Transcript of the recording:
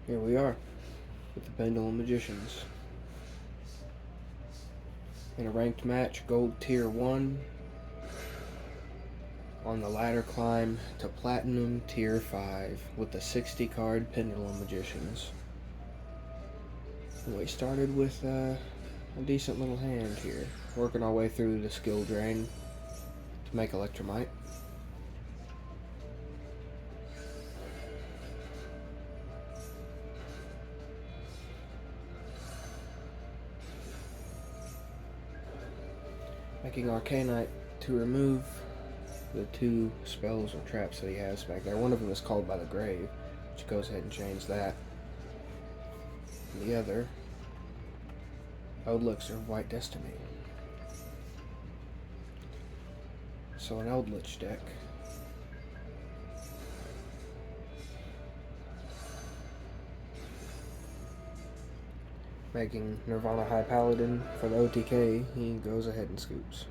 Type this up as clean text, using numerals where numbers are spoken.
Here we are with the Pendulum Magicians. In a ranked match, Gold Tier 1 on the ladder climb to Platinum Tier 5 with the 60 card Pendulum Magicians. We started with a decent little hand here, working our way through the skill drain to make Electromite. Making Arcanite to remove the 2 spells or traps that he has back there. One of them is called by the grave, which goes ahead and change that. And the other, Eldlich or White Destiny. So an Eldlich deck. Making Nirvana High Paladin for the OTK, he goes ahead and scoops.